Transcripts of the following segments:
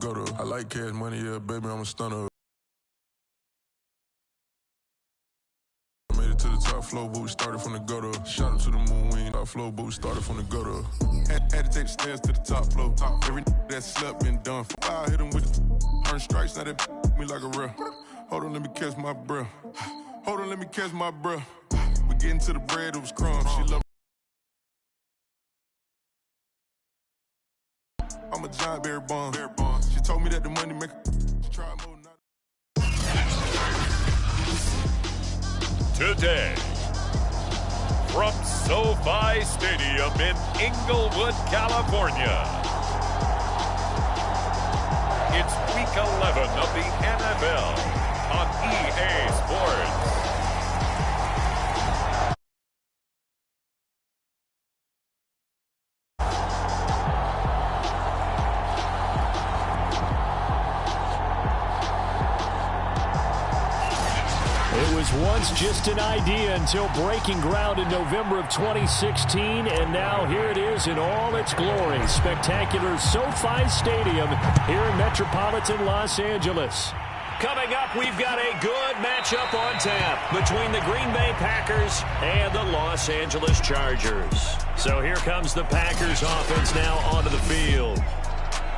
Go to. I like cash money, yeah, baby, I'm a stunner. I made it to the top floor, but we started from the gutter. Shout out to the moon wing, top floor, but we started from the gutter. Had to take the stairs to the top floor. Every that slept been done. I hit him with earn stripes, now that me like a real. Hold on, let me catch my breath. Hold on, let me catch my breath. We getting to the bread, it was crumbs. She love. I'm a giant berry bomb. She told me that the money make she try more not. Today, from SoFi Stadium in Inglewood, California, it's Week 11 of the NFL on EA Sports. It was once just an idea until breaking ground in November of 2016, and now here it is in all its glory. Spectacular SoFi Stadium here in metropolitan Los Angeles. Coming up, we've got a good matchup on tap between the Green Bay Packers and the Los Angeles Chargers. So here comes the Packers offense now onto the field.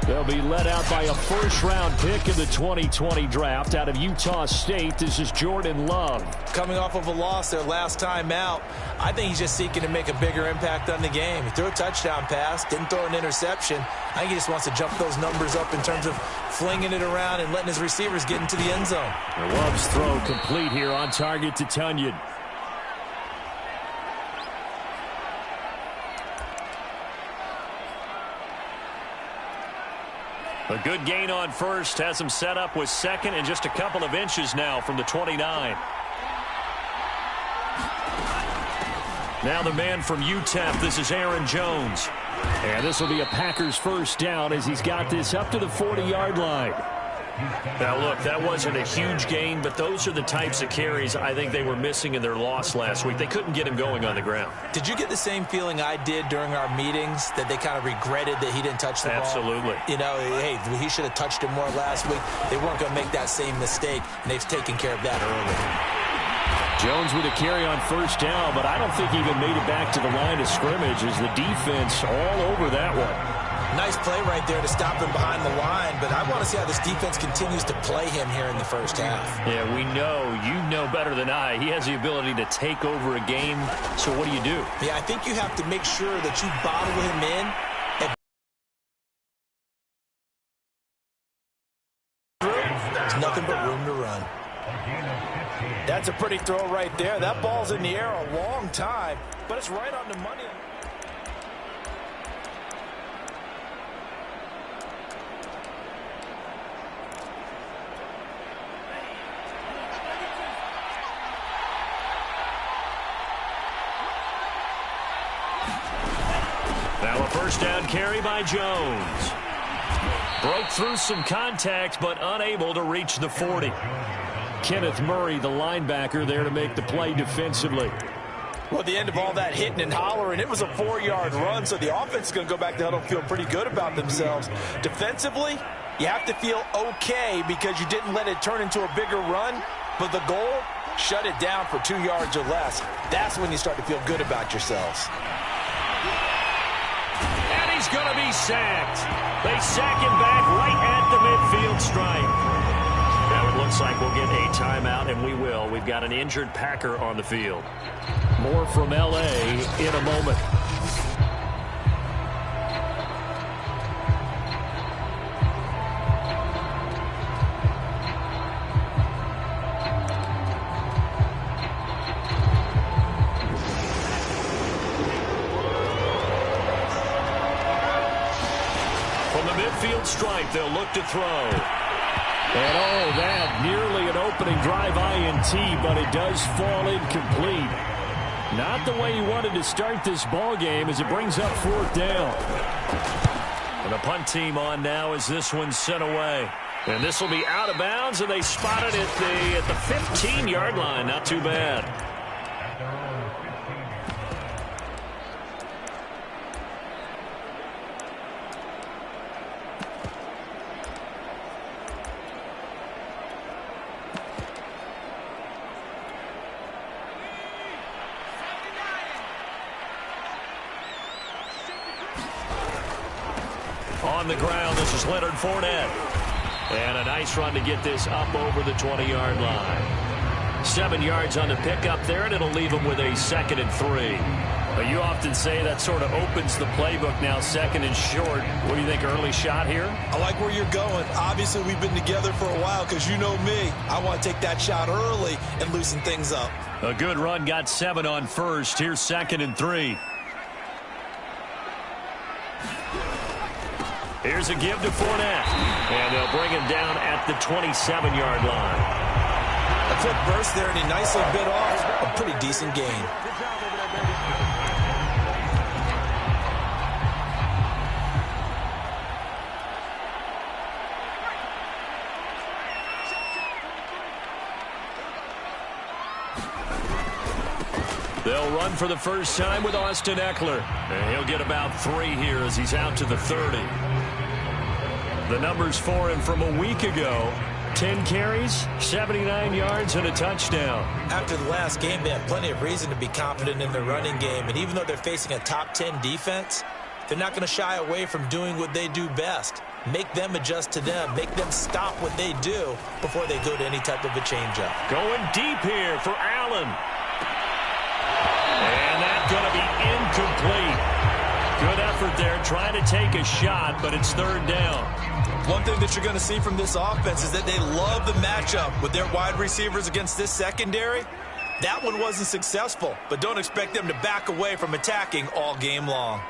They'll be led out by a first-round pick in the 2020 draft out of Utah State. This is Jordan Love. Coming off of a loss their last time out, I think he's just seeking to make a bigger impact on the game. He threw a touchdown pass, didn't throw an interception. I think he just wants to jump those numbers up in terms of flinging it around and letting his receivers get into the end zone. Love's throw complete here on target to Tunyon. A good gain on first, has him set up with second and just a couple of inches now from the 29. Now the man from UTEP, this is Aaron Jones. And this will be a Packers first down as he's got this up to the 40-yard line. Now, look, that wasn't a huge gain, but those are the types of carries I think they were missing in their loss last week. They couldn't get him going on the ground. Did you get the same feeling I did during our meetings, that they kind of regretted that he didn't touch the ball? Absolutely. You know, hey, he should have touched it more last week. They weren't going to make that same mistake, and they've taken care of that early. Jones with a carry on first down, but I don't think he even made it back to the line of scrimmage as the defense all over that one. Nice play right there to stop him behind the line, but I want to see how this defense continues to play him here in the first half. Yeah, we know, you know better than I, he has the ability to take over a game, so what do you do? Yeah, I think you have to make sure that you bottle him in. There's nothing but room to run. That's a pretty throw right there. That ball's in the air a long time, but it's right on the money. Now a first down carry by Jones. Broke through some contact, but unable to reach the 40. Kenneth Murray, the linebacker, there to make the play defensively. Well, at the end of all that hitting and hollering, it was a 4-yard run, so the offense is going to go back to huddle and feel pretty good about themselves. Defensively, you have to feel okay because you didn't let it turn into a bigger run, but the goal, shut it down for 2 yards or less. That's when you start to feel good about yourselves. And he's going to be sacked. They sack him back right at the midfield stripe. Now it looks like we'll get a timeout, and we will. We've got an injured Packer on the field. More from L.A. in a moment. From the midfield stripe, they'll look to throw. And oh, that nearly an opening drive INT, but it does fall incomplete. Not the way he wanted to start this ball game as it brings up fourth down. And the punt team on now as this one's sent away. And this will be out of bounds, and they spot it at the 15-yard line. Not too bad. on the ground. This is Leonard Fournette. And a nice run to get this up over the 20-yard line. 7 yards on the pickup there, and it'll leave him with a 2nd and 3. But you often say that sort of opens the playbook now, 2nd and short. What do you think, early shot here? I like where you're going. Obviously, we've been together for a while because you know me. I want to take that shot early and loosen things up. A good run, got 7 on first. Here's 2nd and 3. Here's a give to Fournette. And they'll bring him down at the 27-yard line. A quick burst there, and he nicely bit off a pretty decent gain. They'll run for the first time with Austin Eckler. And he'll get about 3 here as he's out to the 30. The numbers for him from a week ago: 10 carries, 79 yards, and a touchdown. After the last game, they have plenty of reason to be confident in their running game. And even though they're facing a top 10 defense, they're not going to shy away from doing what they do best. Make them adjust to them. Make them stop what they do before they go to any type of a changeup. Going deep here for Allen. And that's going to be incomplete. Good effort there, trying to take a shot, but it's 3rd down. One thing that you're going to see from this offense is that they love the matchup with their wide receivers against this secondary. That one wasn't successful, but don't expect them to back away from attacking all game long.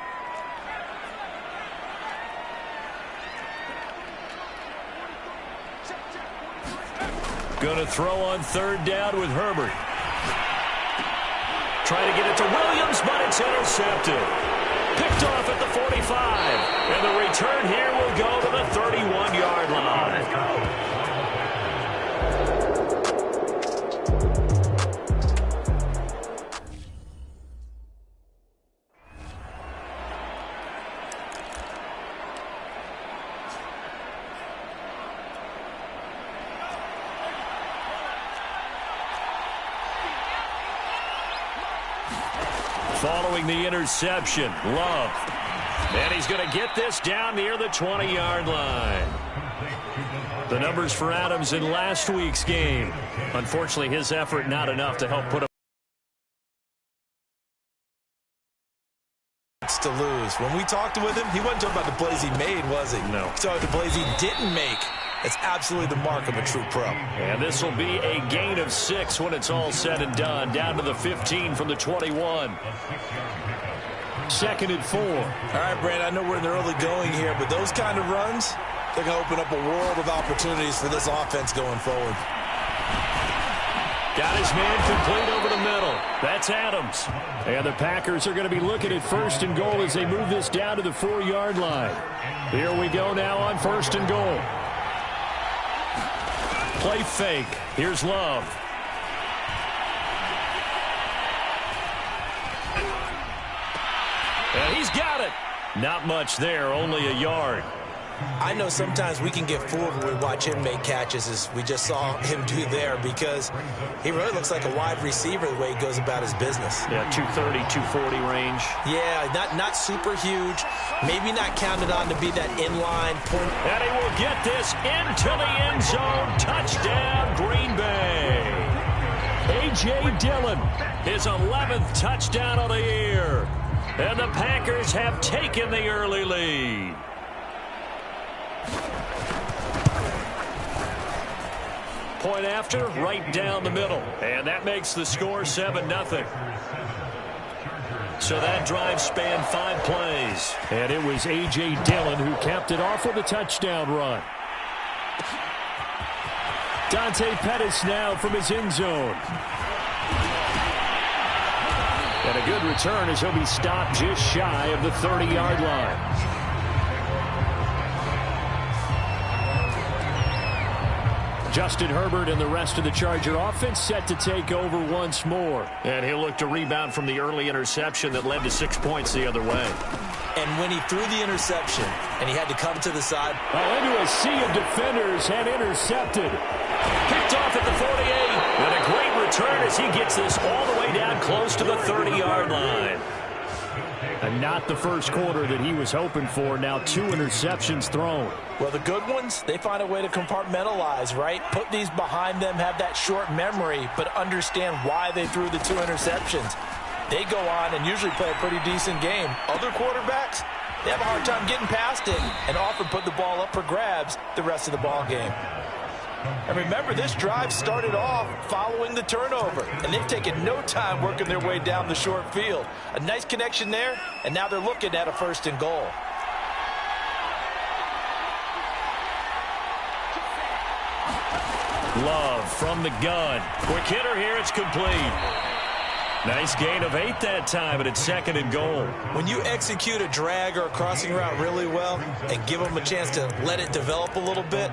Going to throw on 3rd down with Herbert. Trying to get it to Williams, but it's intercepted. Picked off at the 45. And the return here will go to the 31-yard line. Following the interception, Love. And he's going to get this down near the 20-yard line. The numbers for Adams in last week's game. Unfortunately, his effort not enough to help put him to lose. When we talked with him, he wasn't talking about the plays he made, was he? No. He talked about the plays he didn't make. It's absolutely the mark of a true pro. And this will be a gain of 6 when it's all said and done. Down to the 15 from the 21. 2nd and 4. All right, Brandon, I know we're in the early going here, but those kind of runs, they're going to open up a world of opportunities for this offense going forward. Got his man complete over the middle. That's Adams. And the Packers are going to be looking at 1st and goal as they move this down to the 4-yard line. Here we go now on 1st and goal. Play fake. Here's Love. And he's got it. Not much there, only a yard. I know sometimes we can get fooled when we watch him make catches, as we just saw him do there, because he really looks like a wide receiver the way he goes about his business. Yeah, 230, 240 range. Yeah, not super huge. Maybe not counted on to be that inline point. And he will get this into the end zone. Touchdown, Green Bay. A.J. Dillon, his 11th touchdown of the year. And the Packers have taken the early lead. Point after, right down the middle. And that makes the score 7-0. So that drive spanned 5 plays. And it was A.J. Dillon who capped it off with a touchdown run. Dante Pettis now from his end zone. And a good return as he'll be stopped just shy of the 30-yard line. Justin Herbert and the rest of the Charger offense set to take over once more. And he'll look to rebound from the early interception that led to 6 points the other way. And when he threw the interception and he had to come to the side. Into a sea of defenders and intercepted. Picked off at the 48. And a great return as he gets this all the way down close to the 30-yard line. And not the first quarter that he was hoping for. Now 2 interceptions thrown. Well, the good ones, they find a way to compartmentalize, right? Put these behind them, have that short memory, but understand why they threw the 2 interceptions. They go on and usually play a pretty decent game. Other quarterbacks, they have a hard time getting past it and often put the ball up for grabs the rest of the ball game. And remember, this drive started off following the turnover, and they've taken no time working their way down the short field. A nice connection there, and now they're looking at a 1st and goal. Love from the gun. Quick hitter here. It's complete. Nice gain of 8 that time, but it's 2nd and goal. When you execute a drag or a crossing route really well and give them a chance to let it develop a little bit,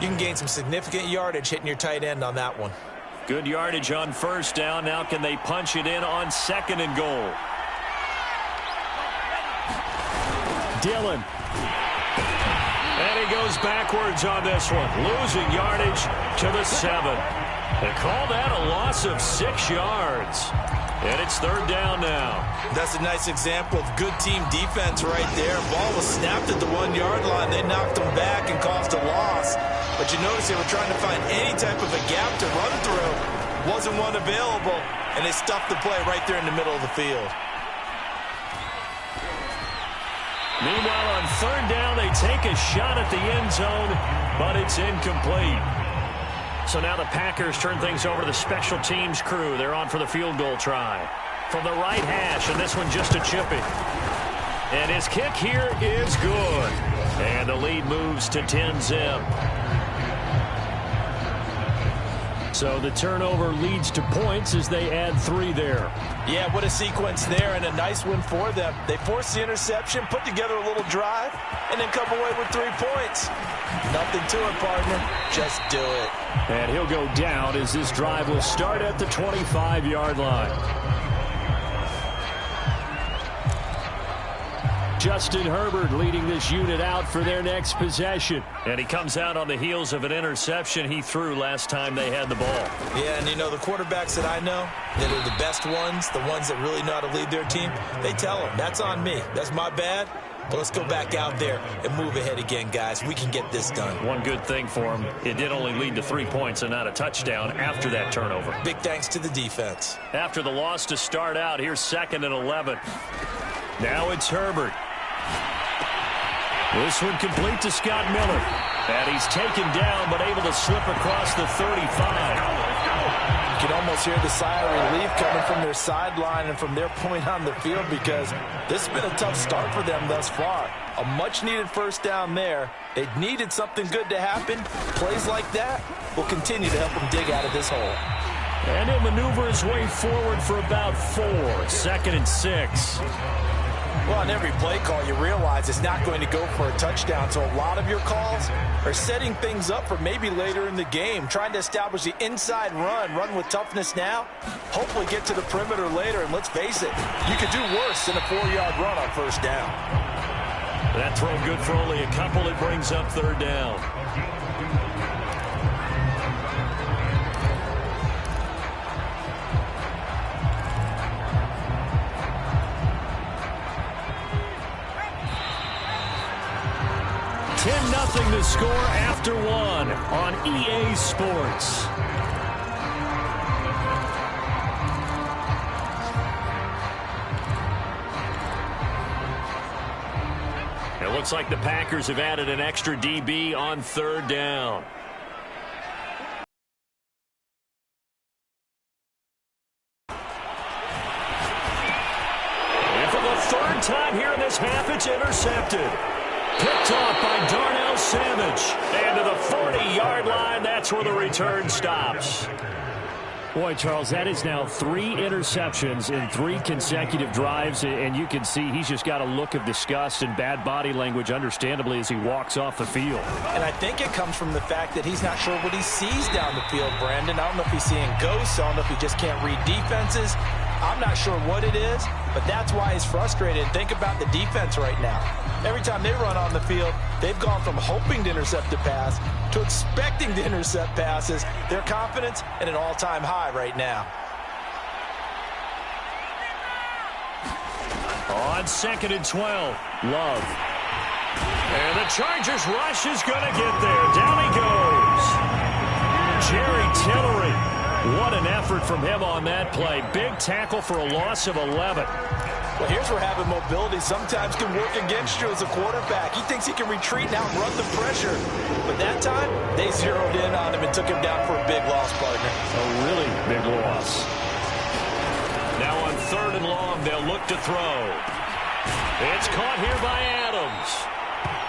you can gain some significant yardage hitting your tight end on that one. Good yardage on 1st down. Now can they punch it in on 2nd and goal? Dillon. And he goes backwards on this one, losing yardage to the 7. They call that a loss of 6 yards. And it's 3rd down now. That's a nice example of good team defense right there. Ball was snapped at the 1-yard line. They knocked them back and caused a loss. But you notice they were trying to find any type of a gap to run through. Wasn't one available, and they stuffed the play right there in the middle of the field. Meanwhile, on 3rd down, they take a shot at the end zone, but it's incomplete. So now the Packers turn things over to the special teams crew. They're on for the field goal try. From the right hash, and this one just a chipping. And his kick here is good. And the lead moves to 10-zip. So the turnover leads to points as they add 3 there. Yeah, what a sequence there, and a nice one for them. They force the interception, put together a little drive, and then come away with 3 points. Nothing to it, partner. Just do it. And he'll go down as this drive will start at the 25-yard line. Justin Herbert leading this unit out for their next possession. And he comes out on the heels of an interception he threw last time they had the ball. Yeah, and you know, the quarterbacks that I know that are the best ones, the ones that really know how to lead their team, they tell them, that's on me. That's my bad. But let's go back out there and move ahead again, guys. We can get this done. One good thing for him, it did only lead to 3 points and not a touchdown after that turnover. Big thanks to the defense. After the loss to start out, here's 2nd and 11. Now it's Herbert. This one complete to Scott Miller. And he's taken down, but able to slip across the 35. You can almost hear the sigh of relief coming from their sideline and from their point on the field, because this has been a tough start for them thus far. A much-needed 1st down there. They needed something good to happen. Plays like that will continue to help them dig out of this hole. And he'll maneuver his way forward for about 4. 2nd and 6. Well, on every play call, you realize it's not going to go for a touchdown. So a lot of your calls are setting things up for maybe later in the game, trying to establish the inside run with toughness now, hopefully get to the perimeter later. And let's face it, you could do worse than a 4-yard run on 1st down. That throw good for only a couple. It brings up 3rd down. Nothing to score after 1 on EA Sports. It looks like the Packers have added an extra DB on 3rd down. And for the 3rd time here in this half, it's intercepted. Picked off by Darnell Savage. And to the 40-yard line, that's where the return stops. Boy, Charles, that is now 3 interceptions in 3 consecutive drives, and you can see he's just got a look of disgust and bad body language, understandably, as he walks off the field. And I think it comes from the fact that he's not sure what he sees down the field, Brandon. I don't know if he's seeing ghosts. I don't know if he just can't read defenses. I'm not sure what it is, but that's why he's frustrated. Think about the defense right now. Every time they run on the field, they've gone from hoping to intercept a pass to expecting to intercept passes. Their confidence at an all-time high right now. On 2nd and 12, Love. And the Chargers rush is going to get there. Down he goes. Jerry Tillery. What an effort from him on that play. Big tackle for a loss of 11. Well, here's where having mobility sometimes can work against you as a quarterback. He thinks he can retreat and outrun the pressure. But that time, they zeroed in on him and took him down for a big loss, partner. A really big loss. Now on 3rd and long, they'll look to throw. It's caught here by Adams.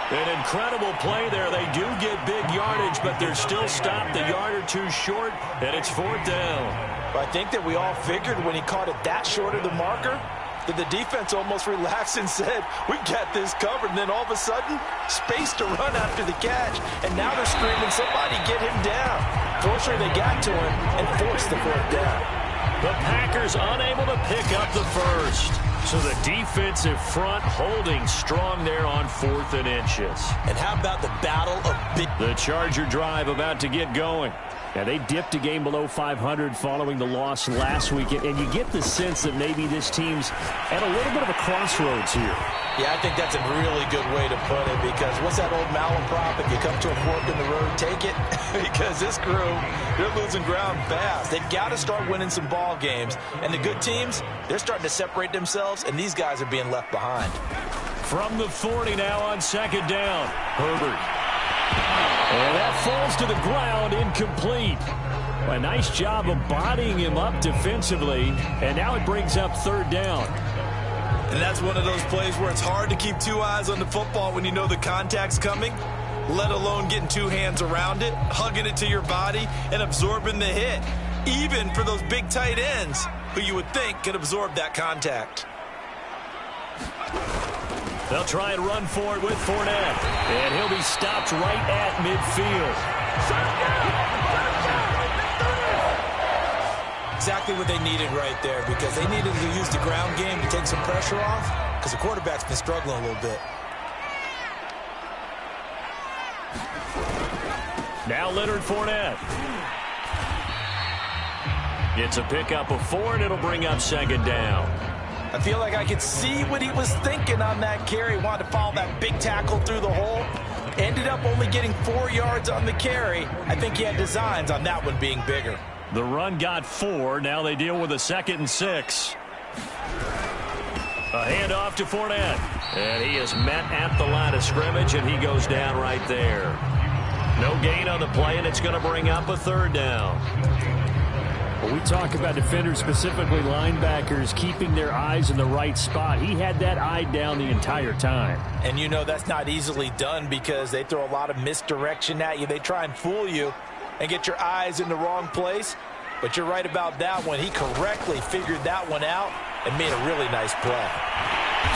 An incredible play there. They do get big yardage, but they're still stopped a yard or two short, and it's 4th down. Well, I think that we all figured when he caught it that short of the marker, that the defense almost relaxed and said, we got this covered. And then all of a sudden, space to run after the catch. And now they're screaming, somebody get him down. Fortunately, they got to him and forced the 4th down. The Packers unable to pick up the first. So the defensive front holding strong there on 4th and inches. And how about the battle of big... The Charger drive about to get going. Yeah, they dipped a game below 500 following the loss last weekend, and you get the sense that maybe this team's at a little bit of a crossroads here. Yeah, I think that's a really good way to put it, because what's that old malaprop? If you come to a fork in the road, take it. Because this crew, they're losing ground fast. They've got to start winning some ball games. And the good teams, they're starting to separate themselves, and these guys are being left behind. From the 40 now on 2nd down, Herbert. And that falls to the ground, incomplete. A nice job of bodying him up defensively, and now it brings up 3rd down. And that's one of those plays where it's hard to keep two eyes on the football when you know the contact's coming, let alone getting two hands around it, hugging it to your body, and absorbing the hit, even for those big tight ends who you would think could absorb that contact. They'll try and run for it with Fournette. And he'll be stopped right at midfield. Exactly what they needed right there, because they needed to use the ground game to take some pressure off, because the quarterback's been struggling a little bit. Now Leonard Fournette. It's a pickup of 4, and it'll bring up 2nd down. I feel like I could see what he was thinking on that carry. Wanted to follow that big tackle through the hole. Ended up only getting 4 yards on the carry. I think he had designs on that one being bigger. The run got 4. Now they deal with a 2nd and 6. A handoff to Fournette. And he is met at the line of scrimmage, and he goes down right there. No gain on the play, and it's going to bring up a 3rd down. Well, we talk about defenders, specifically linebackers, keeping their eyes in the right spot. He had that eye down the entire time. And you know that's not easily done, because they throw a lot of misdirection at you. They try and fool you and get your eyes in the wrong place. But you're right about that one. He correctly figured that one out and made a really nice play.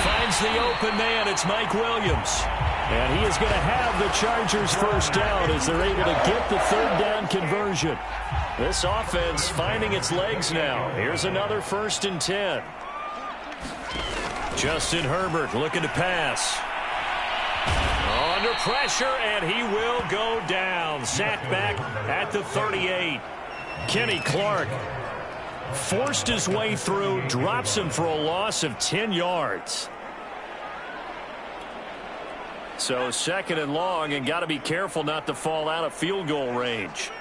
Finds the open man. It's Mike Williams. And he is going to have the Chargers 1st down as they're able to get the 3rd down conversion. This offense finding its legs now. Here's another 1st and 10. Justin Herbert looking to pass. Under pressure, and he will go down. Sacked back at the 38. Kenny Clark forced his way through, drops him for a loss of 10 yards. So 2nd and long, and got to be careful not to fall out of field goal range.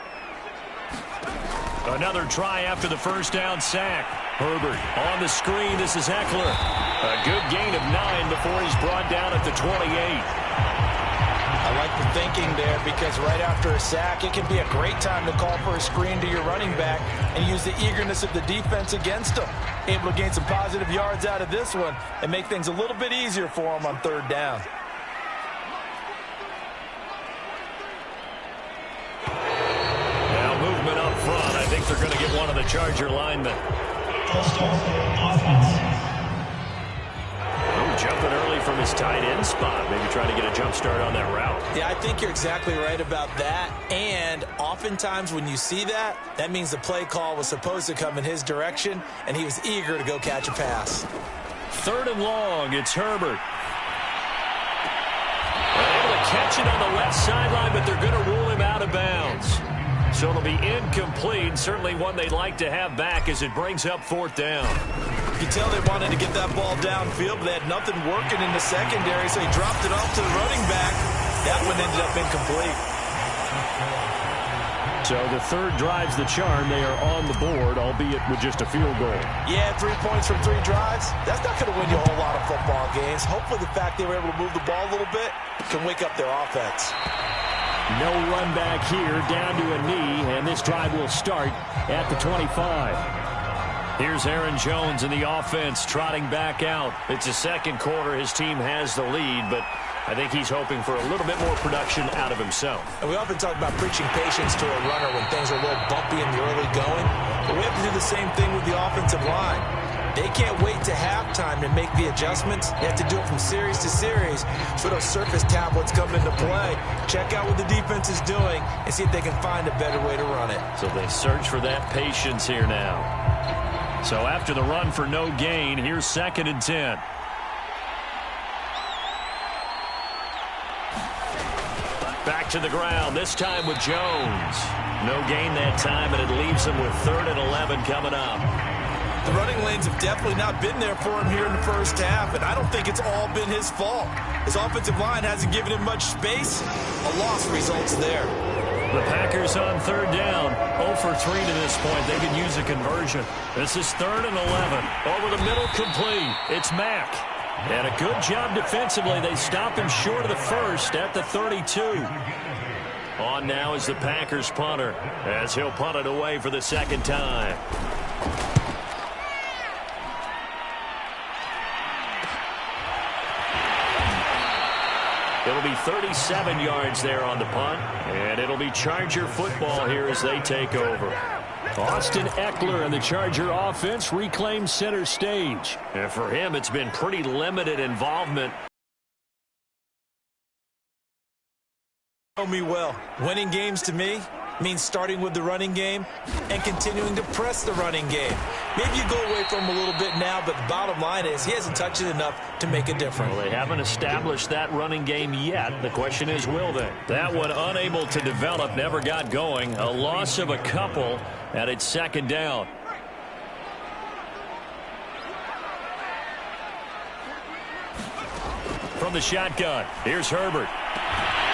Another try after the 1st down sack. Herbert on the screen. This is Eckler. A good gain of 9 before he's brought down at the 28. I like the thinking there, because right after a sack, it can be a great time to call for a screen to your running back and use the eagerness of the defense against him. Able to gain some positive yards out of this one and make things a little bit easier for him on 3rd down. Now movement up front. I think they're going to get one of the Charger linemen. Jumping early from his tight end spot. Maybe trying to get a jump start on that route. Yeah, I think you're exactly right about that. And oftentimes when you see that, that means the play call was supposed to come in his direction, and he was eager to go catch a pass. 3rd and long. It's Herbert. They're able to catch it on the left sideline, but they're going to rule him out of bounds. So it'll be incomplete. Certainly one they'd like to have back as it brings up 4th down. You can tell they wanted to get that ball downfield, but they had nothing working in the secondary, so he dropped it off to the running back. That one ended up incomplete. So the third drives the charm. They are on the board, albeit with just a field goal. Yeah, 3 points from 3 drives. That's not going to win you a whole lot of football games. Hopefully the fact they were able to move the ball a little bit can wake up their offense. No run back here, down to a knee, and this drive will start at the 25. Here's Aaron Jones in the offense trotting back out. It's the second quarter. His team has the lead, but I think he's hoping for a little bit more production out of himself. And we often talk about preaching patience to a runner when things are a little bumpy in the early going. But we have to do the same thing with the offensive line. They can't wait to halftime to make the adjustments. They have to do it from series to series. So those surface tablets come into play. Check out what the defense is doing and see if they can find a better way to run it. So they search for that patience here now. So after the run for no gain, here's 2nd and 10. Back to the ground, this time with Jones. No gain that time, and it leaves him with 3rd and 11 coming up. The running lanes have definitely not been there for him here in the first half, and I don't think it's all been his fault. His offensive line hasn't given him much space. A loss results there. The Packers on 3rd down. 0 for 3 to this point. They could use a conversion. This is 3rd and 11. Over the middle, complete. It's Mack. And a good job defensively. They stop him short of the first at the 32. On now is the Packers punter, as he'll punt it away for the second time. It'll be 37 yards there on the punt, and it'll be Charger football here as they take over. Austin Eckler and the Charger offense reclaims center stage. And for him, it's been pretty limited involvement. Know me well. Winning games to me means starting with the running game and continuing to press the running game. Maybe you go away from him a little bit now, but the bottom line is he hasn't touched it enough to make a difference. Well, they haven't established that running game yet. The question is, will they? That one unable to develop, never got going. A loss of a couple, and it's 2nd down. From the shotgun, here's Herbert.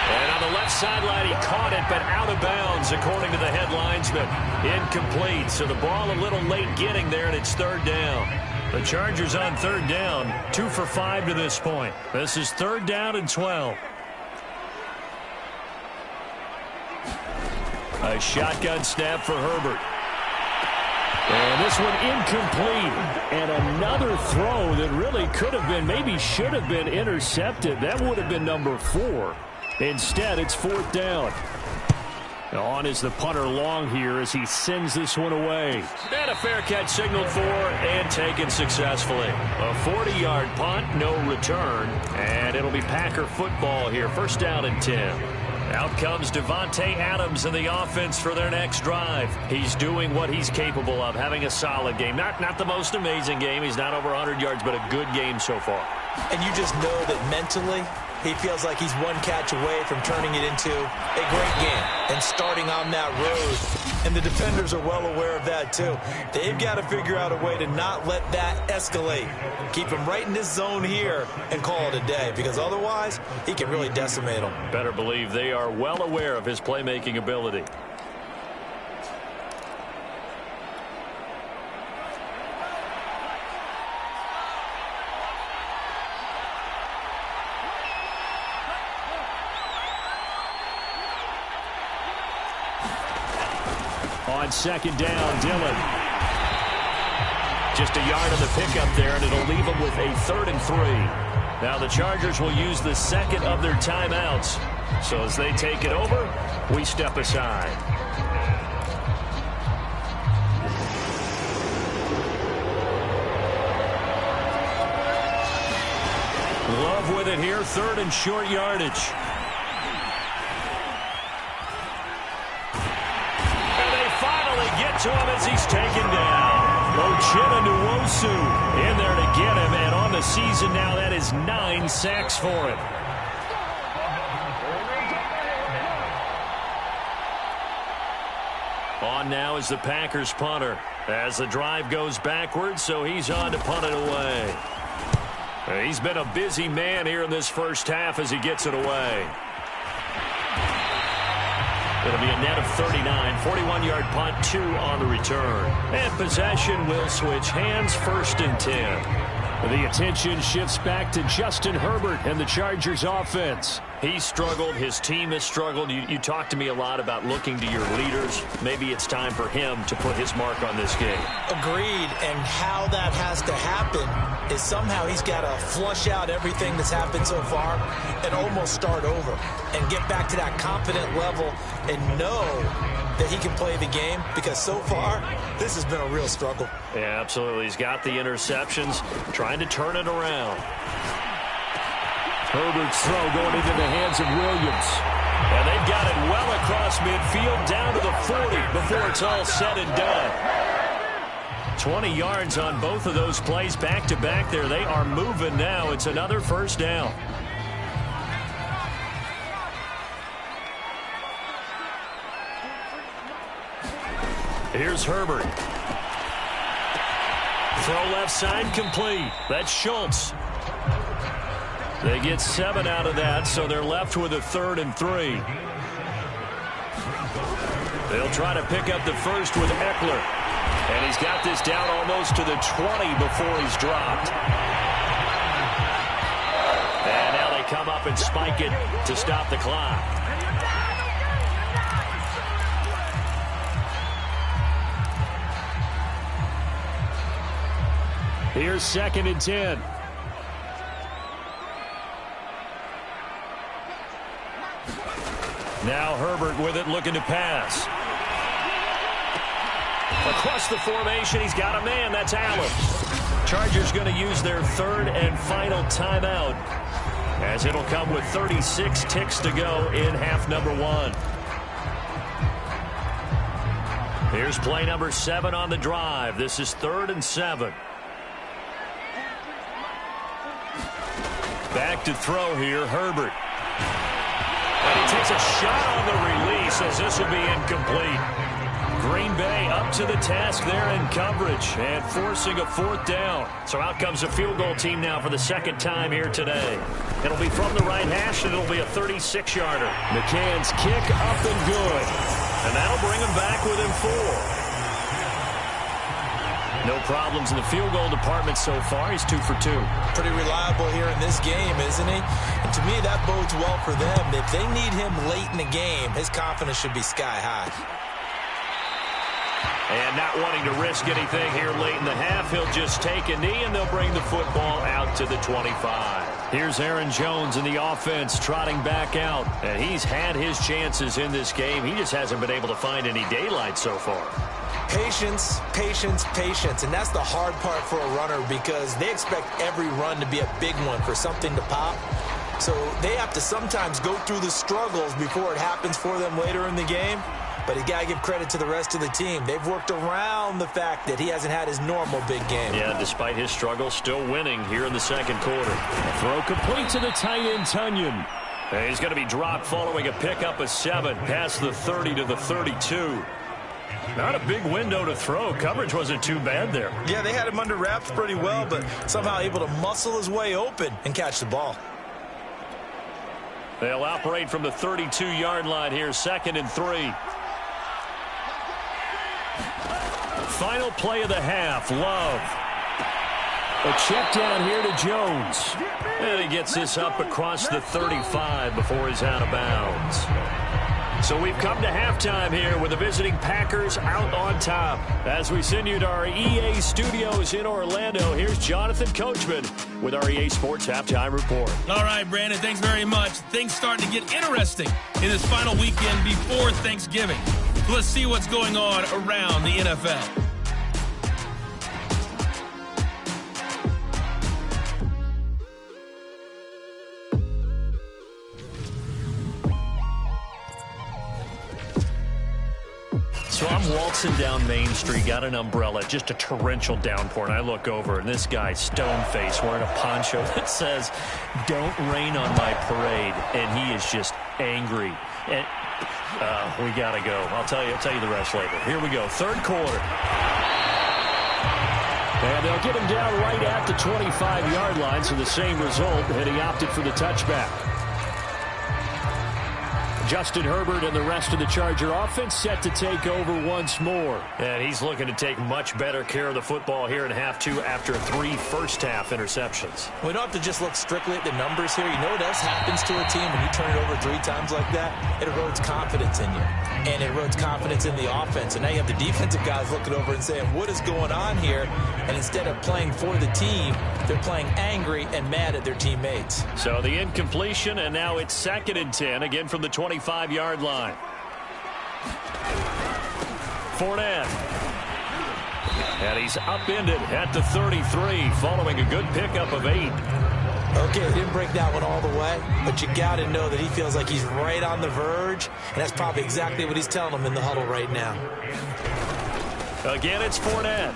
And on the left sideline, he caught it, but out of bounds, according to the head linesman. Incomplete, so the ball a little late getting there, and it's 3rd down. The Chargers on 3rd down, 2 for 5 to this point. This is 3rd down and 12. A shotgun snap for Herbert. And this one incomplete. And another throw that really could have been, maybe should have been intercepted. That would have been number 4. Instead, it's 4th down. On is the punter long here as he sends this one away. And a fair catch signaled for and taken successfully. A 40-yard punt, no return. And it'll be Packer football here. 1st down and 10. Out comes Devontae Adams in the offense for their next drive. He's doing what he's capable of, having a solid game. Not the most amazing game. He's not over 100 yards, but a good game so far. And you just know that mentally he feels like he's one catch away from turning it into a great game and starting on that road. And the defenders are well aware of that too. They've got to figure out a way to not let that escalate. Keep him right in this zone here and call it a day, because otherwise he can really decimate them. Better believe they are well aware of his playmaking ability. On 2nd down, Dillon. Just a yard on the pickup there, and it'll leave them with a 3rd and 3. Now the Chargers will use the second of their timeouts. So as they take it over, we step aside. Love with it here, 3rd and short yardage. Get to him as he's taken down. Ochena Nwosu in there to get him, and on the season now, that is 9 sacks for him. On now is the Packers punter, As the drive goes backwards, so he's on to punt it away. He's been a busy man here in this first half as he gets it away. It'll be a net of 39, 41-yard punt, 2 on the return. And possession will switch hands, 1st and 10. The attention shifts back to Justin Herbert and the Chargers offense. He struggled. His team has struggled. You talked to me a lot about looking to your leaders. Maybe it's time for him to put his mark on this game. Agreed. And how that has to happen is somehow he's got to flush out everything that's happened so far and almost start over and get back to that confident level and know that he can play the game, because so far this has been a real struggle. Yeah, absolutely. He's got the interceptions, trying to turn it around. Herbert's throw going into the hands of Williams. And they've got it well across midfield down to the 40 before it's all said and done. 20 yards on both of those plays back-to-back there. They are moving now. It's another first down. Here's Herbert. Throw left side complete. That's Schultz. They get 7 out of that, so they're left with a 3rd and 3. They'll try to pick up the first with Eckler. And he's got this down almost to the 20 before he's dropped. And now they come up and spike it to stop the clock. Here's 2nd and 10. Now Herbert with it, looking to pass. Across the formation, he's got a man. That's Allen. Chargers going to use their 3rd and final timeout, as it'll come with 36 ticks to go in half number 1. Here's play number 7 on the drive. This is 3rd and 7. Back to throw here, Herbert. And he takes a shot on the release, as this will be incomplete. Green Bay up to the task there in coverage and forcing a 4th down. So out comes a field goal team now for the 2nd time here today. It'll be from the right hash, and it'll be a 36-yarder. McCann's kick up and good. And that'll bring him back within 4. No problems in the field goal department so far. He's 2 for 2. Pretty reliable here in this game, isn't he? And to me, that bodes well for them. If they need him late in the game, his confidence should be sky high. And not wanting to risk anything here late in the half, he'll just take a knee, and they'll bring the football out to the 25. Here's Aaron Jones in the offense trotting back out. And he's had his chances in this game. He just hasn't been able to find any daylight so far. Patience, patience, patience. And that's the hard part for a runner, because they expect every run to be a big one for something to pop. So they have to sometimes go through the struggles before it happens for them later in the game. But you got to give credit to the rest of the team. They've worked around the fact that he hasn't had his normal big game. Yeah, despite his struggle, still winning here in the 2nd quarter. Throw complete to the tight end, Tunyon. And he's going to be dropped following a pickup of 7 past the 30 to the 32. Not a big window to throw. Coverage wasn't too bad there. Yeah, they had him under wraps pretty well, but somehow able to muscle his way open and catch the ball. They'll operate from the 32-yard line here, 2nd and 3. Final play of the half, Love. A check down here to Jones. And he gets this up across the 35 before he's out of bounds. So we've come to halftime here with the visiting Packers out on top. As we send you to our EA studios in Orlando, here's Jonathan Coachman with our EA Sports Halftime Report. All right, Brandon, thanks very much. Things starting to get interesting in this final weekend before Thanksgiving. So let's see what's going on around the NFL. So I'm waltzing down Main Street, got an umbrella, just a torrential downpour, and I look over, and this guy, stone-faced, wearing a poncho that says, "Don't rain on my parade," and he is just angry. And we got to go. I'll tell you the rest later. Here we go, 3rd quarter. And they'll get him down right at the 25-yard line, so the same result, and he opted for the touchback. Justin Herbert and the rest of the Charger offense set to take over once more. And he's looking to take much better care of the football here in half two after 3 first-half interceptions. We don't have to just look strictly at the numbers here. You know what else happens to a team when you turn it over 3 times like that? It erodes confidence in you. And it erodes confidence in the offense. And now you have the defensive guys looking over and saying, what is going on here? And instead of playing for the team, they're playing angry and mad at their teammates. So the incompletion, and now it's 2nd and 10, again from the 25-yard line. Fournette. And he's upended at the 33, following a good pickup of 8. Okay, he didn't break that one all the way, but you got to know that he feels like he's right on the verge, and that's probably exactly what he's telling them in the huddle right now. Again, it's Fournette.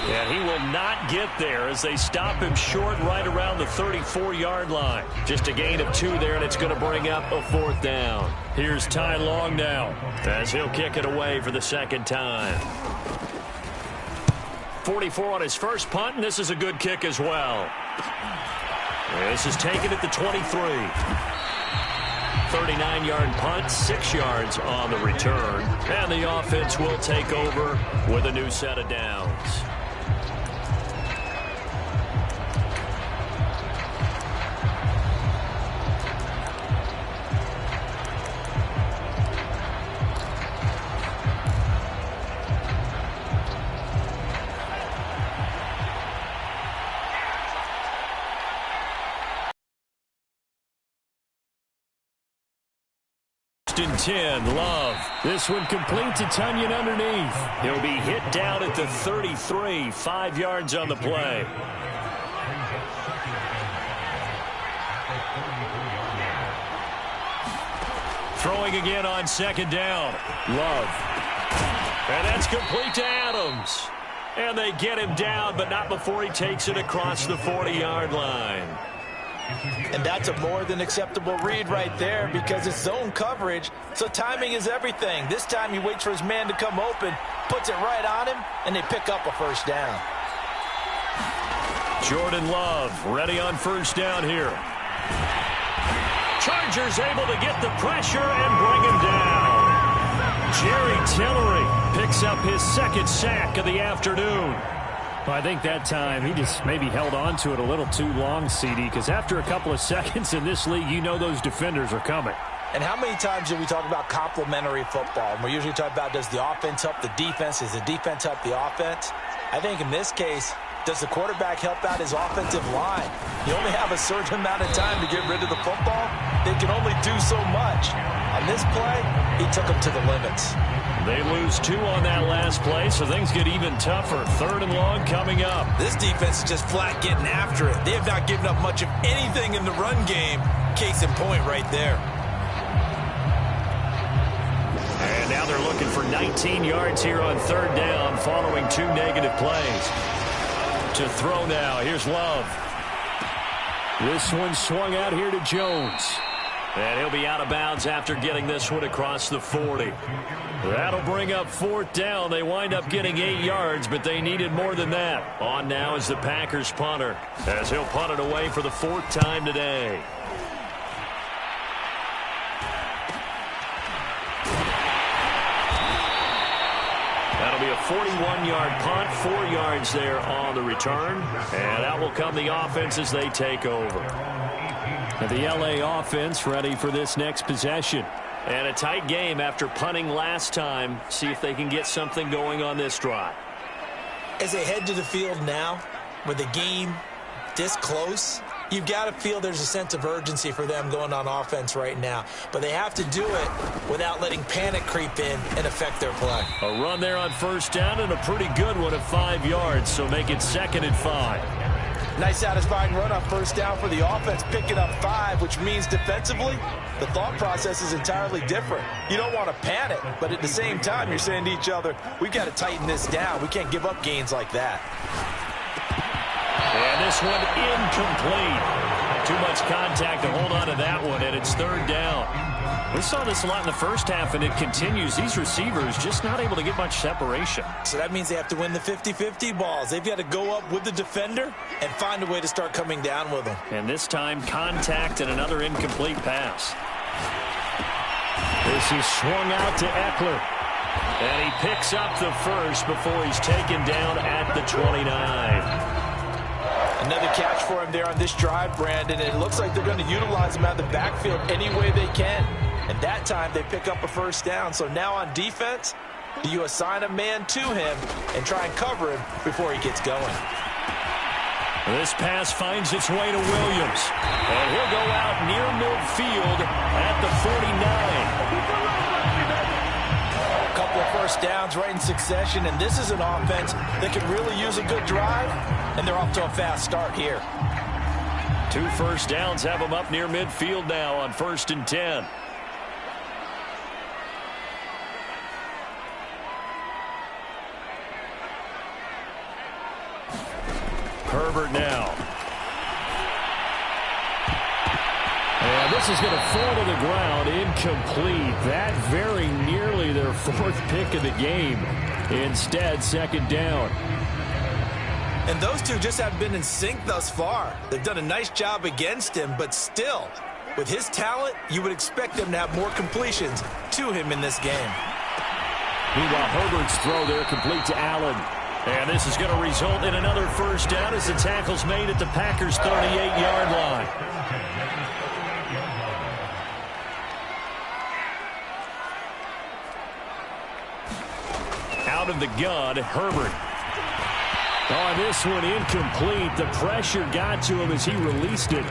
And he will not get there as they stop him short right around the 34-yard line. Just a gain of 2 there, and it's going to bring up a 4th down. Here's Ty Long now as he'll kick it away for the 2nd time. 44 on his first punt, and this is a good kick as well. This is taken at the 23. 39-yard punt, 6 yards on the return. And the offense will take over with a new set of downs. And 10, Love. This one complete to Tunyon underneath. He'll be hit down at the 33, 5 yards on the play. Throwing again on 2nd down. Love. And that's complete to Adams. And they get him down, but not before he takes it across the 40-yard line. And that's a more than acceptable read right there because it's zone coverage, so timing is everything. This time he waits for his man to come open, puts it right on him, and they pick up a 1st down. Jordan Love ready on 1st down here. Chargers able to get the pressure and bring him down. Jerry Tillery picks up his 2nd sack of the afternoon. Well, I think that time he just maybe held on to it a little too long, CD, because after a couple of seconds in this league, you know those defenders are coming. And how many times do we talk about complementary football? And we're usually talking about, does the offense help the defense? Does the defense help the offense? I think in this case, does the quarterback help out his offensive line? You only have a certain amount of time to get rid of the football. They can only do so much. On this play, he took them to the limits. They lose 2 on that last play, so things get even tougher. 3rd and long coming up. This defense is just flat getting after it. They have not given up much of anything in the run game. Case in point right there. And now they're looking for 19 yards here on 3rd down following 2 negative plays. To throw now, here's Love. This one swung out here to Jones. And he'll be out of bounds after getting this one across the 40. That'll bring up 4th down. They wind up getting 8 yards, but they needed more than that. On now is the Packers punter, as he'll punt it away for the 4th time today. That'll be a 41-yard punt, 4 yards there on the return. And out will come the offense as they take over. And the LA offense ready for this next possession. And a tight game after punting last time. See if they can get something going on this drive. As they head to the field now, with the game this close, you've got to feel there's a sense of urgency for them going on offense right now. But they have to do it without letting panic creep in and affect their play. A run there on 1st down and a pretty good one at 5 yards, so make it 2nd and 5. Nice satisfying run on 1st down for the offense, picking up 5, which means defensively, the thought process is entirely different. You don't want to panic, but at the same time, you're saying to each other, we've got to tighten this down. We can't give up gains like that. And this one incomplete. Too much contact to hold on to that one, and it's 3rd down. We saw this a lot in the first half, and it continues. These receivers just not able to get much separation. So that means they have to win the 50-50 balls. They've got to go up with the defender and find a way to start coming down with them. And this time, contact and another incomplete pass. This is swung out to Eckler. And he picks up the first before he's taken down at the 29. Another catch for him there on this drive, Brandon. And it looks like they're going to utilize him out of the backfield any way they can. And that time they pick up a first down. So now on defense, do you assign a man to him and try and cover him before he gets going? This pass finds its way to Williams. And he'll go out near midfield at the 49. A couple of first downs right in succession, and this is an offense that can really use a good drive, and they're off to a fast start here. 2 first downs have them up near midfield now on 1st and 10. Herbert now. And this is going to fall to the ground, incomplete. That very nearly their 4th pick of the game. Instead, 2nd down. And those two just have been in sync thus far. They've done a nice job against him, but still, with his talent, you would expect them to have more completions to him in this game. Meanwhile, Herbert's throw there complete to Allen. And this is going to result in another first down as the tackle's made at the Packers' 38-yard line. Out of the gun, Herbert. On this one, incomplete. The pressure got to him as he released it.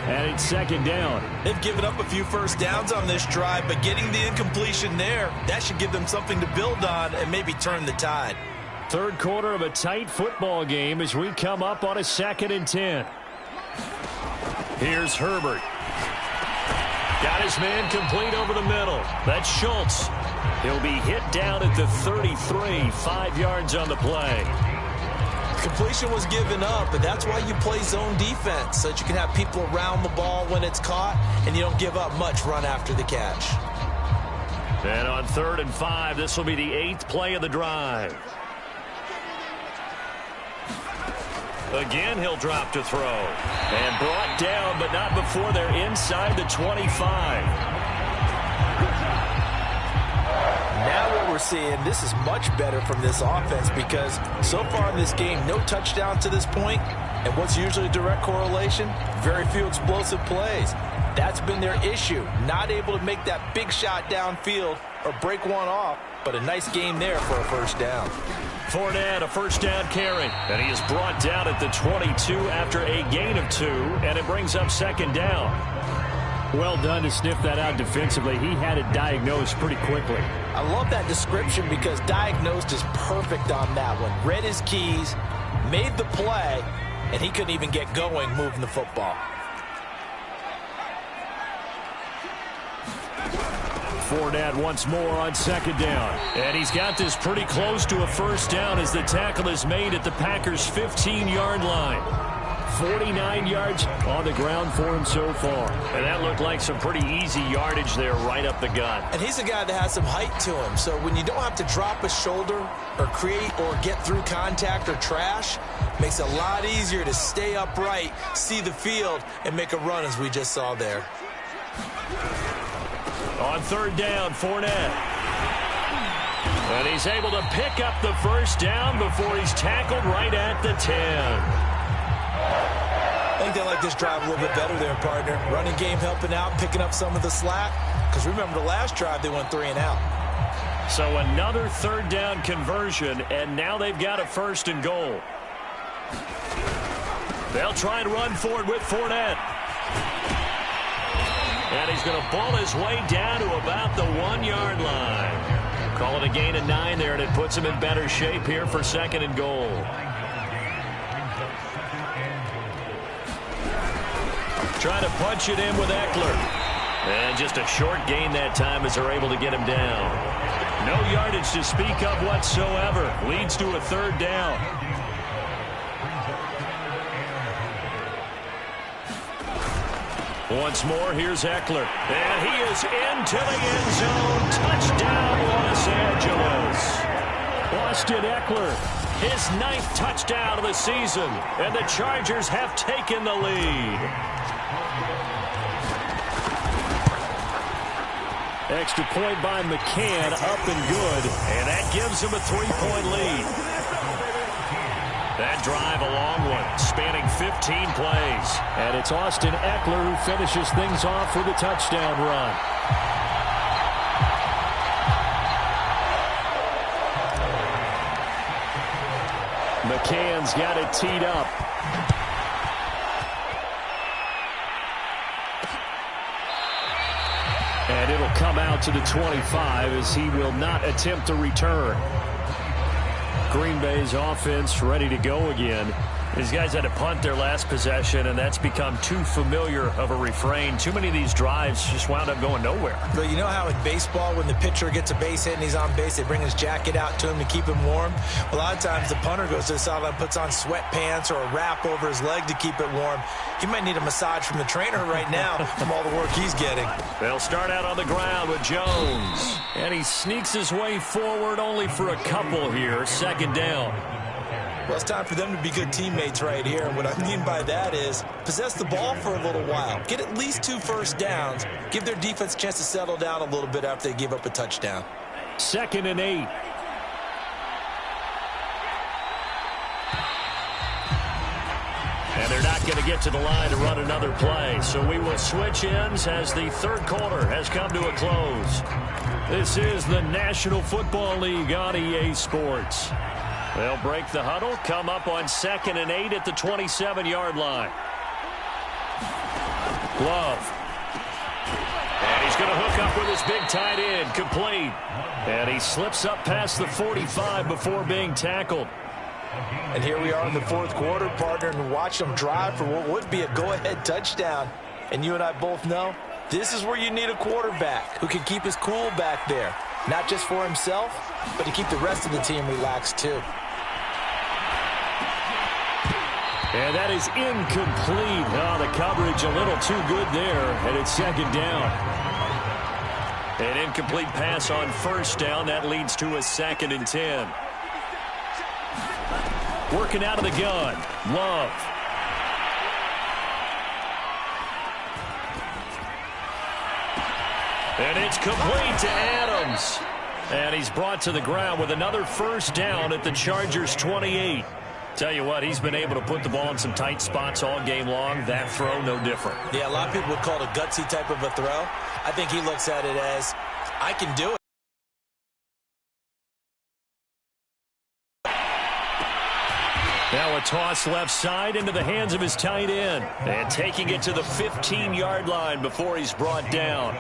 And it's 2nd down. They've given up a few first downs on this drive, but getting the incompletion there, that should give them something to build on and maybe turn the tide. 3rd quarter of a tight football game as we come up on a 2nd and 10. Here's Herbert. Got his man complete over the middle. That's Schultz. He'll be hit down at the 33, 5 yards on the play. Completion was given up, but that's why you play zone defense, so that you can have people around the ball when it's caught, and you don't give up much run after the catch. And on 3rd and 5, this will be the 8th play of the drive. Again, he'll drop to throw. And brought down, but not before they're inside the 25. Now what we're seeing, this is much better from this offense because so far in this game, no touchdown to this point, and what's usually a direct correlation, very few explosive plays. That's been their issue, not able to make that big shot downfield or break one off, but a nice game there for a first down. Fournette, a first down carry, and he is brought down at the 22 after a gain of 2, and it brings up 2nd down. Well done to sniff that out defensively. He had it diagnosed pretty quickly. I love that description because diagnosed is perfect on that one. Read his keys, made the play, and he couldn't even get going moving the football. Fournette once more on 2nd down. And he's got this pretty close to a first down as the tackle is made at the Packers' 15-yard line. 49 yards on the ground for him so far. And that looked like some pretty easy yardage there right up the gut. And he's a guy that has some height to him. So when you don't have to drop a shoulder or create or get through contact or trash, makes it a lot easier to stay upright, see the field, and make a run as we just saw there. On 3rd down, Fournette. And he's able to pick up the first down before he's tackled right at the 10. I think they like this drive a little bit better there, partner. Running game helping out, picking up some of the slack. Because remember the last drive, they went 3 and out. So another 3rd down conversion, and now they've got a 1st and goal. They'll try and run for it with Fournette. And he's going to ball his way down to about the 1-yard line. Call it a gain of 9 there, and it puts him in better shape here for 2nd and goal. Trying to punch it in with Eckler. And just a short gain that time as they're able to get him down. No yardage to speak of whatsoever. Leads to a 3rd down. Once more, here's Eckler. And he is into the end zone. Touchdown, Los Angeles. Austin Eckler, his 9th touchdown of the season. And the Chargers have taken the lead. Extra point by McCann, up and good. And that gives him a 3-point lead. That drive a long one, spanning 15 plays. And it's Austin Eckler who finishes things off with a touchdown run. McCann's got it teed up. And it'll come out to the 25 as he will not attempt a return. Green Bay's offense ready to go again. These guys had to punt their last possession, and that's become too familiar of a refrain. Too many of these drives just wound up going nowhere. But you know how in baseball, when the pitcher gets a base hit and he's on base, they bring his jacket out to him to keep him warm? A lot of times the punter goes to the sideline, puts on sweatpants or a wrap over his leg to keep it warm. He might need a massage from the trainer right now from all the work he's getting. They'll start out on the ground with Jones. And he sneaks his way forward only for a couple here. Second down. Well, it's time for them to be good teammates right here. And what I mean by that is possess the ball for a little while. Get at least 2 first downs. Give their defense a chance to settle down a little bit after they give up a touchdown. 2nd and 8. And they're not going to get to the line to run another play. So we will switch ends as the third quarter has come to a close. This is the National Football League on EA Sports. They'll break the huddle, come up on 2nd and 8 at the 27-yard line. Love. And he's going to hook up with his big tight end, complete. And he slips up past the 45 before being tackled. And here we are in the fourth quarter, partner, and watch them drive for what would be a go-ahead touchdown. And you and I both know this is where you need a quarterback who can keep his cool back there. Not just for himself, but to keep the rest of the team relaxed too. And that is incomplete. Oh, the coverage a little too good there, and it's 2nd down. An incomplete pass on first down. That leads to a 2nd and 10. Working out of the gun. Love. And it's complete to Adams. And he's brought to the ground with another first down at the Chargers' 28. Tell you what, he's been able to put the ball in some tight spots all game long. That throw, no different. Yeah, a lot of people would call it a gutsy type of a throw. I think he looks at it as, I can do it. Now a toss left side into the hands of his tight end. And taking it to the 15-yard line before he's brought down.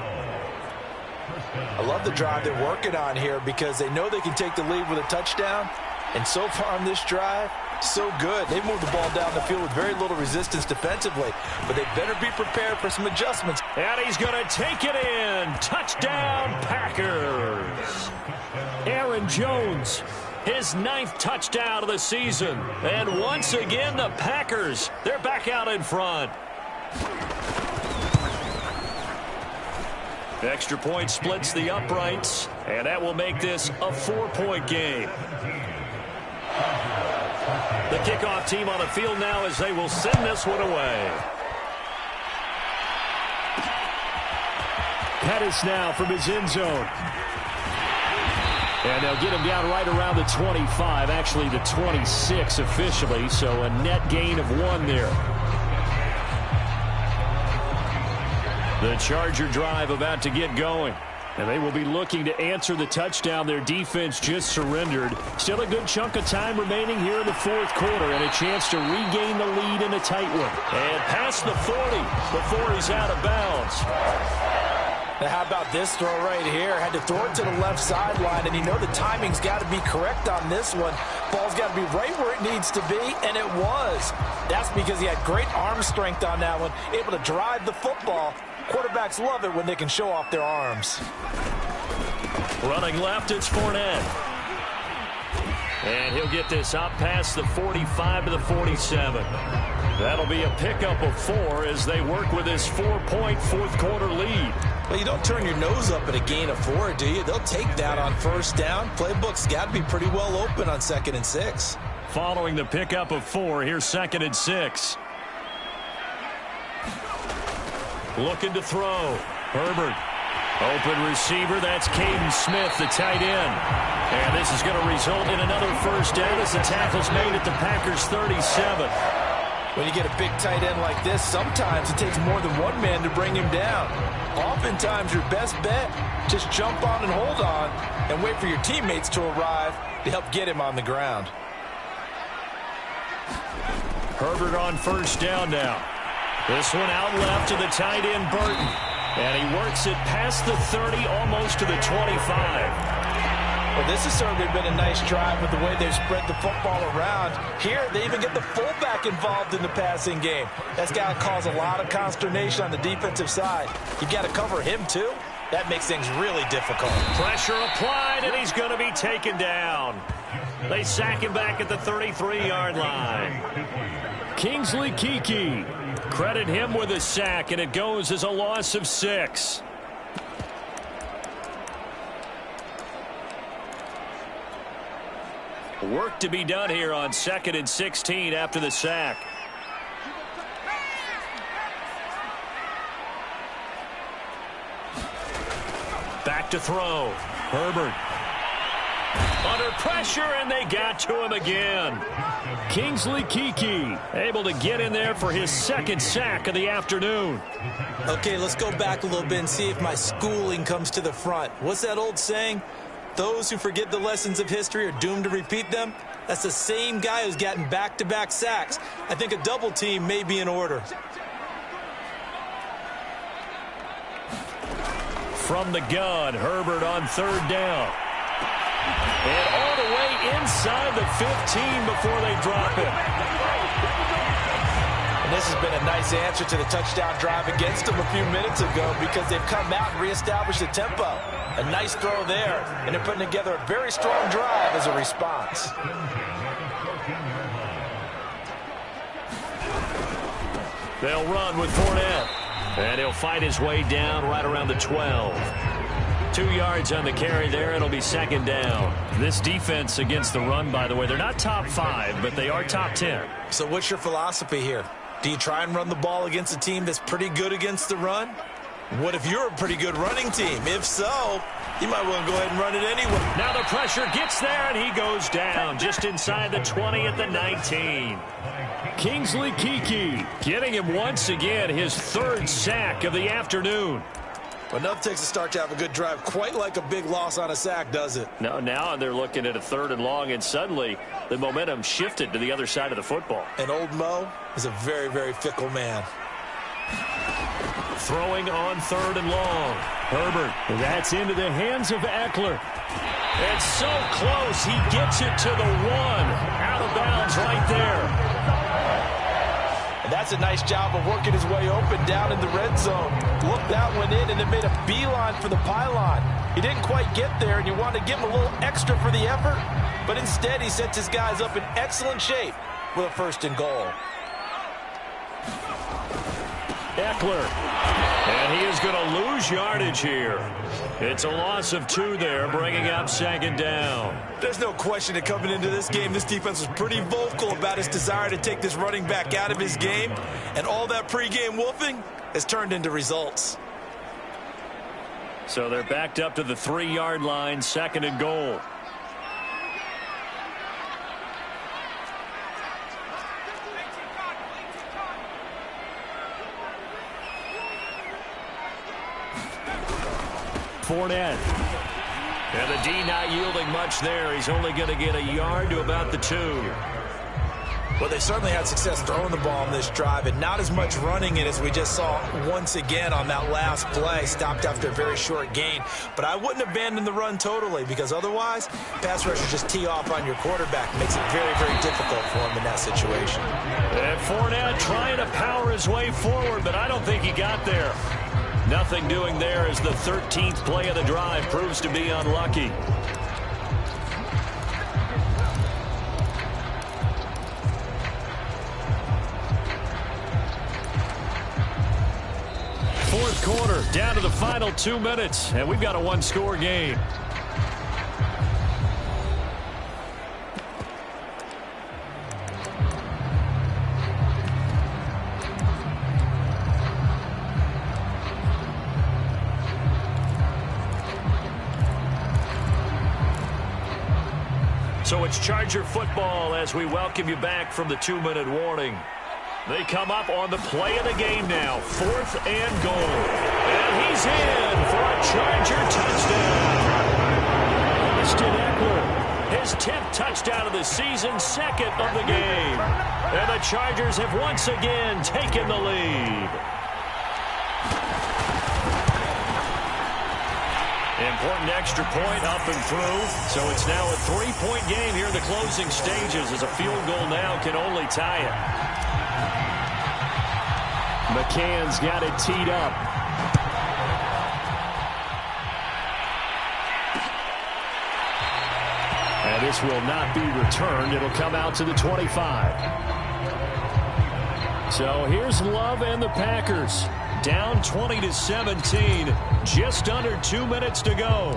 I love the drive they're working on here because they know they can take the lead with a touchdown. And so far on this drive, so good. They've moved the ball down the field with very little resistance defensively. But they better be prepared for some adjustments. And he's going to take it in. Touchdown, Packers. Aaron Jones, his 9th touchdown of the season. And once again, the Packers, they're back out in front. Extra point splits the uprights, and that will make this a 4-point game. The kickoff team on the field now as they will send this one away. Pettis now from his end zone. And they'll get him down right around the 25, actually the 26 officially, so a net gain of 1 there. The Charger drive about to get going. And they will be looking to answer the touchdown their defense just surrendered. Still a good chunk of time remaining here in the fourth quarter and a chance to regain the lead in a tight one. And past the 40 before he's out of bounds. Now how about this throw right here? Had to throw it to the left sideline, and you know the timing's got to be correct on this one. Ball's got to be right where it needs to be, and it was. That's because he had great arm strength on that one, able to drive the football. Quarterbacks love it when they can show off their arms. Running left, it's Fournette. And he'll get this up past the 45 to the 47. That'll be a pickup of 4 as they work with this 4-point fourth-quarter lead. Well, you don't turn your nose up at a gain of 4, do you? They'll take that on first down. Playbook's got to be pretty well open on 2nd and 6. Following the pickup of 4, here's 2nd and 6. Looking to throw. Herbert. Open receiver. That's Caden Smith, the tight end. And this is going to result in another first down as the tackle's made at the Packers' 37. When you get a big tight end like this, sometimes it takes more than one man to bring him down. Oftentimes, your best bet, just jump on and hold on and wait for your teammates to arrive to help get him on the ground. Herbert on first down now. This one out left to the tight end, Burton. And he works it past the 30, almost to the 25. Well, this has certainly been a nice drive with the way they've spread the football around. Here, they even get the fullback involved in the passing game. That's got to cause a lot of consternation on the defensive side. You've got to cover him, too. That makes things really difficult. Pressure applied, and he's going to be taken down. They sack him back at the 33-yard line. Kingsley Keke. Credit him with a sack, and it goes as a loss of 6. Work to be done here on 2nd and 16 after the sack. Back to throw. Herbert. Under pressure, and they got to him again. Kingsley Keke able to get in there for his 2nd sack of the afternoon. Okay, let's go back a little bit and see if my schooling comes to the front. What's that old saying? Those who forget the lessons of history are doomed to repeat them. That's the same guy who's gotten back-to-back sacks. I think a double team may be in order. From the gun, Herbert on 3rd down. And all the way inside the 15 before they drop him. And this has been a nice answer to the touchdown drive against them a few minutes ago because they've come out and reestablished the tempo. A nice throw there, and they're putting together a very strong drive as a response. They'll run with Fournette. And he'll fight his way down right around the 12. 2 yards on the carry there. It'll be 2nd down. This defense against the run, by the way, they're not top 5, but they are top 10. So what's your philosophy here? Do you try and run the ball against a team that's pretty good against the run? What if you're a pretty good running team? If so, you might want to go ahead and run it anyway. Now the pressure gets there, and he goes down just inside the 20 at the 19. Kingsley Keke getting him once again his 3rd sack of the afternoon. Well, enough takes a start to have a good drive. Quite like a big loss on a sack, does it? No, now they're looking at a 3rd and long, and suddenly the momentum shifted to the other side of the football. And old Mo is a very, very fickle man. Throwing on 3rd and long. Herbert. That's into the hands of Eckler. It's so close. He gets it to the 1. Out of bounds right there. And that's a nice job of working his way open down in the red zone. Looked that one in and then made a beeline for the pylon. He didn't quite get there, and you wanted to give him a little extra for the effort. But instead, he sets his guys up in excellent shape with a 1st and goal. Eckler. And he is going to lose yardage here. It's a loss of 2 there, bringing up 2nd down. There's no question that coming into this game, this defense was pretty vocal about his desire to take this running back out of his game. And all that pregame wolfing has turned into results. So they're backed up to the 3-yard line, 2nd and goal. Fournette. And the D not yielding much there. He's only going to get a yard to about the 2. Well, they certainly had success throwing the ball on this drive, and not as much running it as we just saw once again on that last play. Stopped after a very short gain. But I wouldn't abandon the run totally, because otherwise, pass rushers just tee off on your quarterback. Makes it very, very difficult for him in that situation. And Fournette trying to power his way forward, but I don't think he got there. Nothing doing there as the 13th play of the drive proves to be unlucky. Down to the final 2 minutes, and we've got a one-score game. So it's Charger football as we welcome you back from the 2-minute warning. They come up on the play of the game now. 4th and goal. And he's in for a Charger touchdown. Austin Eckler, his 10th touchdown of the season, 2nd of the game. And the Chargers have once again taken the lead. Important extra point up and through. So it's now a 3-point game here in the closing stages as a field goal now can only tie it. McCann's got it teed up. And this will not be returned. It'll come out to the 25. So here's Love and the Packers. Down 20-17. Just under 2 minutes to go.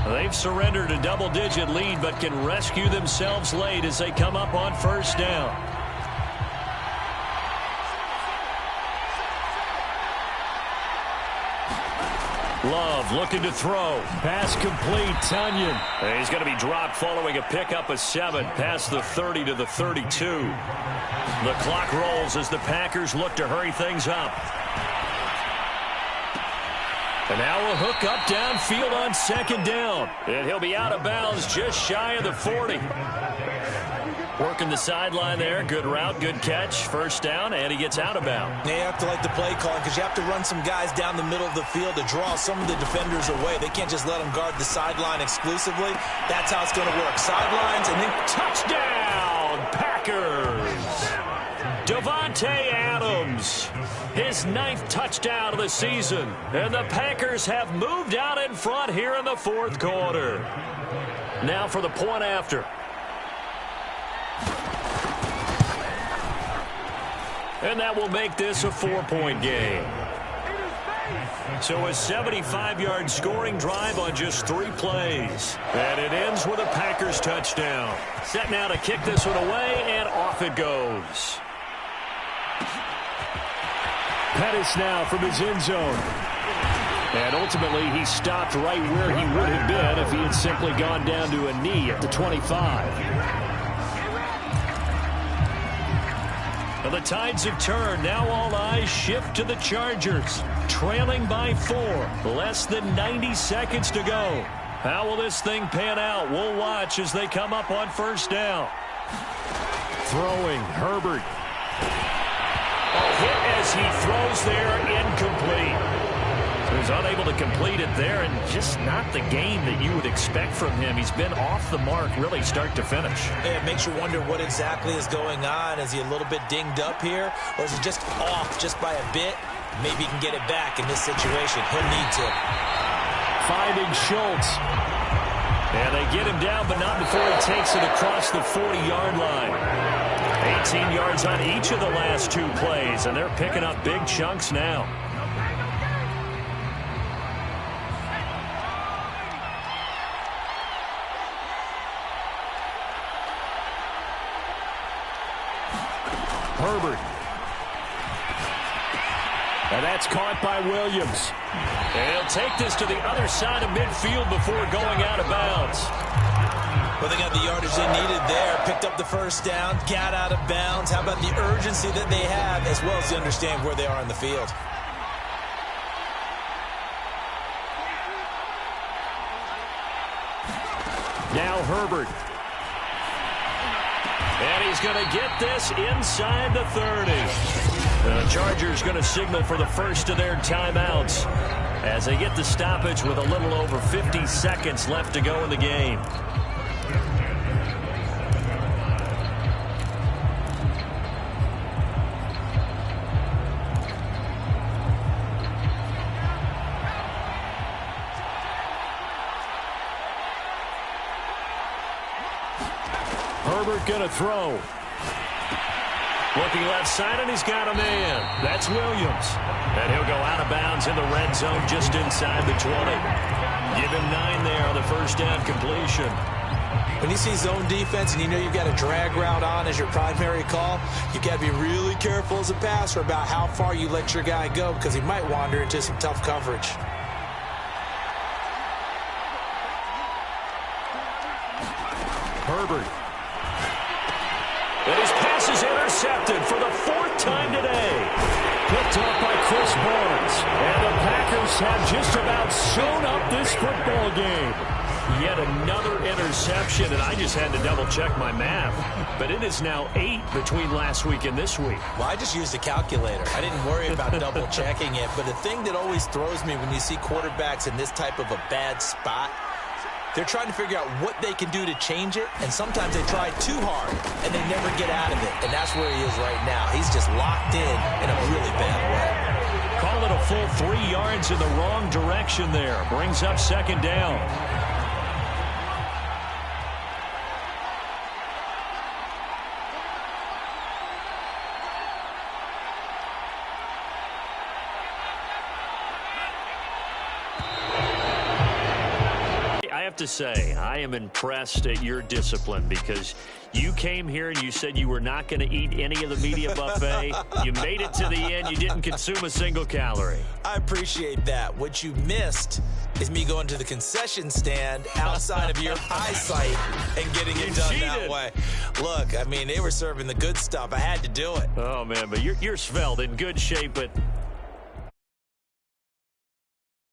They've surrendered a double-digit lead but can rescue themselves late as they come up on first down. Love looking to throw. Pass complete. Tunyon. He's going to be dropped following a pickup of 7 past the 30 to the 32. The clock rolls as the Packers look to hurry things up. And now a hook up downfield on 2nd down. And he'll be out of bounds just shy of the 40. Working the sideline there. Good route, good catch. First down, and he gets out of bounds. Yeah, you have to like the play calling because you have to run some guys down the middle of the field to draw some of the defenders away. They can't just let them guard the sideline exclusively. That's how it's going to work. Sidelines and then touchdown, Packers. Davante Adams, his 9th touchdown of the season. And the Packers have moved out in front here in the 4th quarter. Now for the point after. And that will make this a 4-point game. So a 75-yard scoring drive on just 3 plays. And it ends with a Packers touchdown. Set now to kick this one away, and off it goes. Pettis now from his end zone. And ultimately, he stopped right where he would have been if he had simply gone down to a knee at the 25. And the tides have turned. Now all eyes shift to the Chargers. Trailing by 4. Less than 90 seconds to go. How will this thing pan out? We'll watch as they come up on first down. Throwing, Herbert. Hit as he throws there, incomplete. He's unable to complete it there, and just not the game that you would expect from him. He's been off the mark really start to finish. Yeah, it makes you wonder what exactly is going on. Is he a little bit dinged up here, or is he just off just by a bit? Maybe he can get it back in this situation. He'll need to. Finding Schultz. And they get him down, but not before he takes it across the 40-yard line. 18 yards on each of the last 2 plays, and they're picking up big chunks now. Herbert. And that's caught by Williams. And he'll take this to the other side of midfield before going out of bounds. Well, they got the yardage they needed there. Picked up the first down, got out of bounds. How about the urgency that they have, as well as to understand where they are in the field? Now Herbert. And he's going to get this inside the 30. The Chargers going to signal for the first of their timeouts as they get the stoppage with a little over 50 seconds left to go in the game. Herbert going to throw. Looking left side, and he's got a man. That's Williams. And he'll go out of bounds in the red zone just inside the 20. Give him 9 there on the first down completion. When you see zone defense and you know you've got a drag route on as your primary call, you've got to be really careful as a passer about how far you let your guy go because he might wander into some tough coverage. Herbert. And his pass is intercepted for the 4th time today. Picked up by Chris Barnes. And the Packers have just about sewn up this football game. Yet another interception, and I just had to double-check my math. But it is now 8 between last week and this week. Well, I just used a calculator. I didn't worry about double-checking it. But the thing that always throws me when you see quarterbacks in this type of a bad spot, they're trying to figure out what they can do to change it, and sometimes they try too hard, and they never get out of it. And that's where he is right now. He's just locked in a really bad way. Call it a full 3 yards in the wrong direction there. Brings up 2nd down. To say, I am impressed at your discipline because you came here and you said you were not going to eat any of the media buffet. You made it to the end. You didn't consume a single calorie. I appreciate that. What you missed is me going to the concession stand outside of your eyesight and getting it done that way. Look, I mean, they were serving the good stuff. I had to do it. Oh, man, but you're svelte, in good shape, but